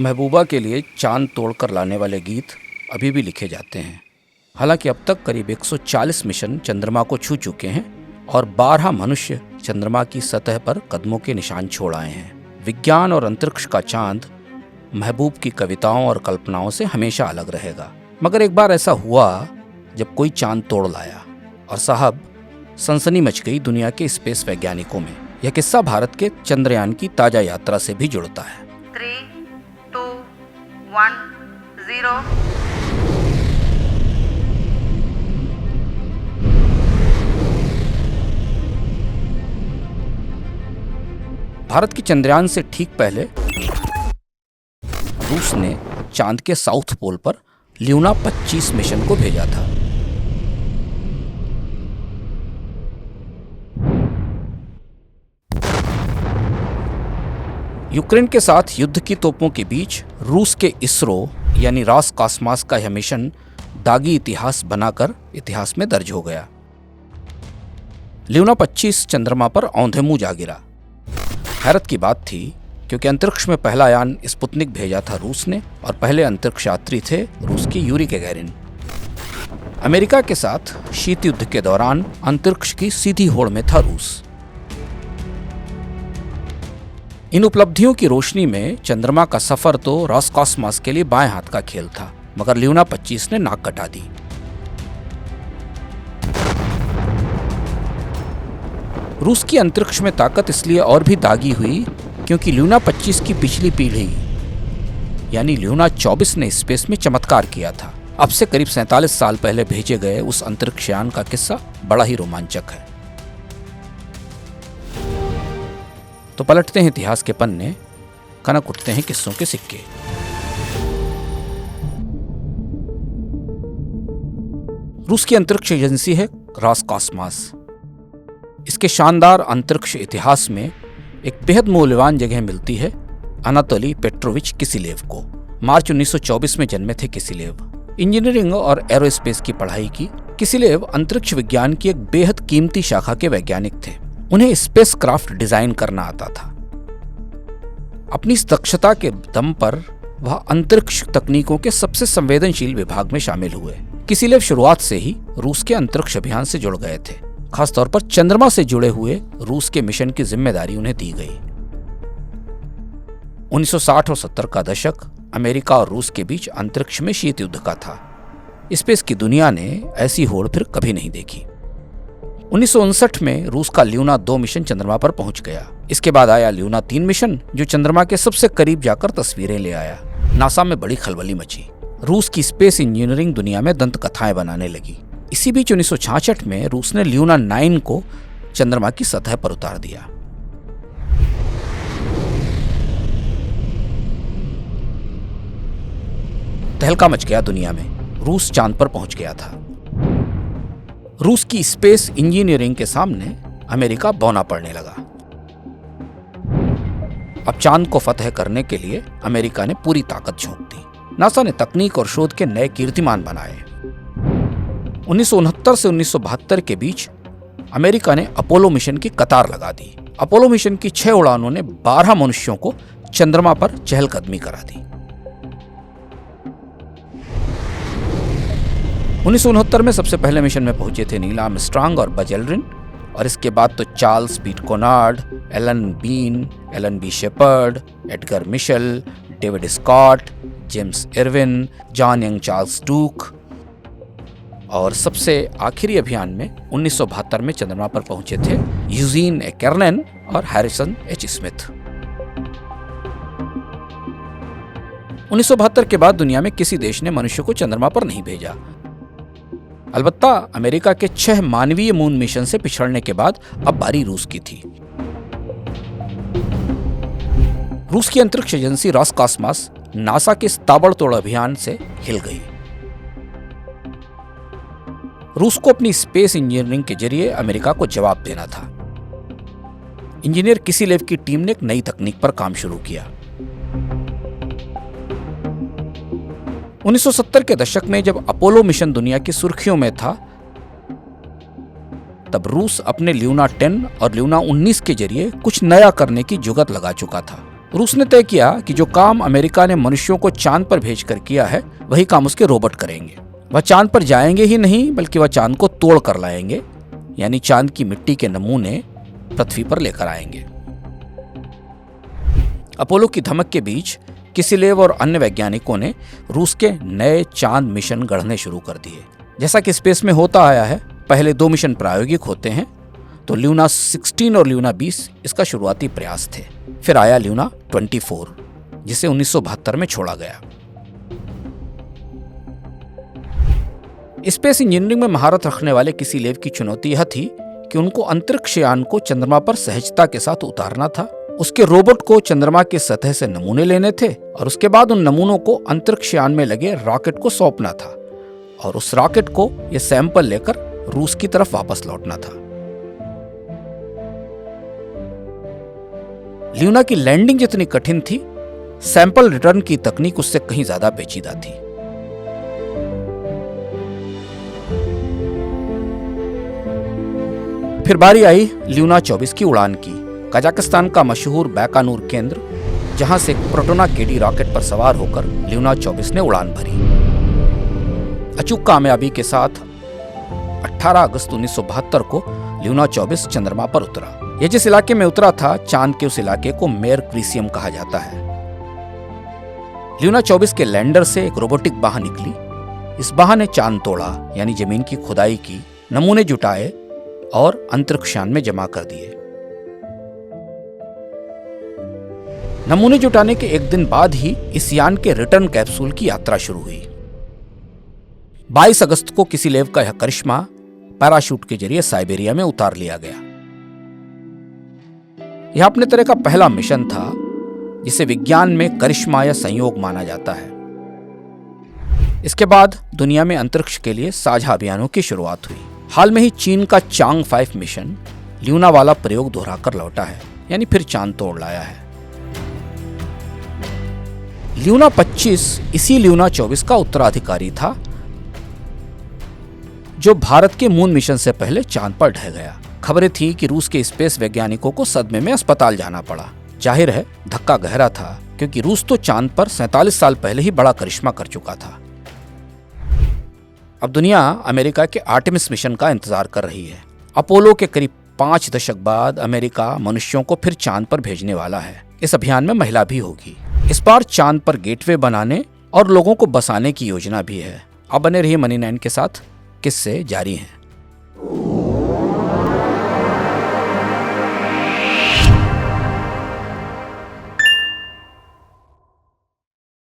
महबूबा के लिए चांद तोड़कर लाने वाले गीत अभी भी लिखे जाते हैं। हालांकि अब तक करीब 140 मिशन चंद्रमा को छू चुके हैं और 12 मनुष्य चंद्रमा की सतह पर कदमों के निशान छोड़ आए हैं। विज्ञान और अंतरिक्ष का चांद महबूब की कविताओं और कल्पनाओं से हमेशा अलग रहेगा। मगर एक बार ऐसा हुआ जब कोई चांद तोड़ लाया और साहब सनसनी मच गई दुनिया के स्पेस वैज्ञानिकों में। यह किस्सा भारत के चंद्रयान की ताजा यात्रा से भी जुड़ता है। 3, 2, 1, 0। भारत की चंद्रयान से ठीक पहले रूस ने चांद के साउथ पोल पर ल्यूना 25 मिशन को भेजा था। यूक्रेन के साथ युद्ध की तोपों के बीच रूस के इसरो यानी रॉसकॉस्मॉस का यह मिशन दागी इतिहास बनाकर इतिहास में दर्ज हो गया। ल्यूना 25 चंद्रमा पर औंधे मुंह जा गिरा। हैरत की बात थी क्योंकि अंतरिक्ष में पहला यान स्पुतनिक भेजा था रूस ने और पहले अंतरिक्ष यात्री थे रूस के यूरी गैगारिन। अमेरिका के साथ शीत युद्ध के दौरान अंतरिक्ष की सीधी होड़ में था रूस। इन उपलब्धियों की रोशनी में चंद्रमा का सफर तो रॉसकॉस्मॉस के लिए बाएं हाथ का खेल था, मगर ल्यूना 25 ने नाक कटा दी। रूस की अंतरिक्ष में ताकत इसलिए और भी दागी हुई क्योंकि ल्यूना 25 की पिछली पीढ़ी यानी ल्यूना 24 ने स्पेस में चमत्कार किया था। अब से करीब 47 साल पहले भेजे गए उस अंतरिक्षयान का किस्सा बड़ा ही रोमांचक है। तो पलटते हैं इतिहास के पन्ने, कनक उठते हैं किस्सों के सिक्के। रूस की अंतरिक्ष एजेंसी है रॉसकॉस्मॉस। इसके शानदार अंतरिक्ष इतिहास में एक बेहद मूल्यवान जगह मिलती है अनातोली पेट्रोविच किसिलेव को। मार्च 1924 में जन्मे थे किसिलेव। इंजीनियरिंग और एरोस्पेस की पढ़ाई की। किसिलेव अंतरिक्ष विज्ञान की एक बेहद कीमती शाखा के वैज्ञानिक थे। उन्हें स्पेस क्राफ्ट डिजाइन करना आता था। अपनी इस दक्षता के दम पर वह अंतरिक्ष तकनीकों के सबसे संवेदनशील विभाग में शामिल हुए। किसिलेव शुरुआत से ही रूस के अंतरिक्ष अभियान से जुड़ गए थे। खासतौर पर चंद्रमा से जुड़े हुए रूस के मिशन की जिम्मेदारी उन्हें दी गई। 1960 और 70 का दशक अमेरिका और रूस के बीच अंतरिक्ष में शीत युद्ध का था। स्पेस की दुनिया ने ऐसी होड़ फिर कभी नहीं देखी। 1959 में रूस का ल्यूना 2 मिशन चंद्रमा पर पहुंच गया। इसके बाद आया ल्यूना 3 मिशन जो चंद्रमा के सबसे करीब जाकर तस्वीरें ले आया। नासा में बड़ी खलबली मची। रूस की स्पेस इंजीनियरिंग दुनिया में दंत कथाएं बनाने लगी। इसी बीच 1966 में रूस ने ल्यूना 9 को चंद्रमा की सतह पर उतार दिया। तहलका मच गया दुनिया में। रूस चांद पर पहुंच गया था। रूस की स्पेस इंजीनियरिंग के सामने अमेरिका बौना पड़ने लगा। अब चांद को फतह करने के लिए अमेरिका ने पूरी ताकत झोंक दी। नासा ने तकनीक और शोध के नए कीर्तिमान बनाए। 1969 से 1972 के बीच अमेरिका ने अपोलो मिशन की कतार लगा दी। अपोलो मिशन की 6 उड़ानों ने 12 मनुष्यों को चंद्रमा पर चहलकदमी करा दी। 1969 में सबसे पहले मिशन में पहुंचे थे नील आर्मस्ट्रांग और बज एल्ड्रिन, और इसके बाद तो Charles Pete Conrad, Alan Bean, Alan B Shepard, Edgar Mitchell, David Scott, James Irwin, John Young Charles Duke, और सबसे आखिरी अभियान में 1972 में चंद्रमा पर पहुंचे थे यूजीन ए केर्नेन और हैरिसन एच स्मिथ। 1972 के बाद दुनिया में किसी देश ने मनुष्य को चंद्रमा पर नहीं भेजा। अलबत्ता अमेरिका के 6 मानवीय मून मिशन से पिछड़ने के बाद अब बारी रूस की थी। रूस की अंतरिक्ष एजेंसी रॉसकॉस्मॉस नासा के इस ताबड़तोड़ अभियान से हिल गई। रूस को अपनी स्पेस इंजीनियरिंग के जरिए अमेरिका को जवाब देना था। इंजीनियर किसिलेव की टीम ने एक नई तकनीक पर काम शुरू किया। 1970 के दशक में जब अपोलो मिशन दुनिया की सुर्खियों में था, तब रूस अपने ल्यूना 10 और ल्यूना 19 के जरिए कुछ नया करने की जुगत लगा चुका था। रूस ने तय किया कि जो काम अमेरिका ने मनुष्यों को चांद पर भेजकर किया है वही काम उसके रोबोट करेंगे। वह चांद पर जाएंगे ही नहीं बल्कि वह चांद को तोड़ कर लाएंगे, यानी चांद की मिट्टी के नमूने पृथ्वी पर लेकर आएंगे। अपोलो की धमक के बीच किसिलेव और अन्य वैज्ञानिकों ने रूस के नए चांद मिशन गढ़ने शुरू कर दिए। जैसा कि स्पेस में होता आया है, पहले 2 मिशन प्रायोगिक होते हैं, तो ल्यूना 16 और ल्यूना 20 इसका शुरुआती प्रयास थे। फिर आया ल्यूना 24 जिसे 1972 में छोड़ा गया। स्पेस इंजीनियरिंग में महारत रखने वाले किसिलेव की चुनौती यह थी कि उनको अंतरिक्ष यान को चंद्रमा पर सहजता के साथ उतारना था। उसके रोबोट को चंद्रमा की सतह से नमूने लेने थे और उसके बाद उन नमूनों को अंतरिक्ष यान में लगे रॉकेट को सौंपना था और उस रॉकेट को यह सैंपल लेकर रूस की तरफ वापस लौटना था। ल्यूना की लैंडिंग जितनी कठिन थी, सैंपल रिटर्न की तकनीक उससे कहीं ज्यादा पेचीदा थी। फिर बारी आई ल्यूना 24 की उड़ान की। कजाकिस्तान का मशहूर बैकानूर केंद्र, जहां से प्रोटोना केडी रॉकेट पर सवार होकर ल्यूना 24 ने उड़ान भरी। अचूक कामयाबी के साथ 18 अगस्त 1972 को ल्यूना 24 चंद्रमा पर उतरा। यह जिस इलाके में उतरा था, चांद के उस इलाके को मेयर क्रीसियम कहा जाता है। ल्यूना 24 के लैंडर से एक रोबोटिक बाह निकली। इस बाह ने चांद तोड़ा, यानी जमीन की खुदाई की, नमूने जुटाए और अंतरिक्ष यान में जमा कर दिए। नमूने जुटाने के एक दिन बाद ही इस यान के रिटर्न कैप्सूल की यात्रा शुरू हुई। 22 अगस्त को किसिलेव का यह करिश्मा पैराशूट के जरिए साइबेरिया में उतार लिया गया। यह अपने तरह का पहला मिशन था जिसे विज्ञान में करिश्मा या संयोग माना जाता है। इसके बाद दुनिया में अंतरिक्ष के लिए साझा अभियानों की शुरुआत हुई। हाल में ही चीन का चांग 5 मिशन ल्यूना वाला प्रयोग दोहराकर लौटा है, यानी फिर चांद तोड़ लाया है। ल्यूना 25 इसी ल्यूना 24 का उत्तराधिकारी था, जो भारत के मून मिशन से पहले चांद पर ढह गया। खबरें थी कि रूस के स्पेस वैज्ञानिकों को सदमे में अस्पताल जाना पड़ा। जाहिर है धक्का गहरा था, क्योंकि रूस तो चांद पर 47 साल पहले ही बड़ा करिश्मा कर चुका था। अब दुनिया अमेरिका के आर्टेमिस मिशन का इंतजार कर रही है। अपोलो के करीब 5 दशक बाद अमेरिका मनुष्यों को फिर चांद पर भेजने वाला है। इस अभियान में महिला भी होगी। इस बार चांद पर गेटवे बनाने और लोगों को बसाने की योजना भी है। अब बने रहिए मनी 9 के साथ, किस्से जारी हैं।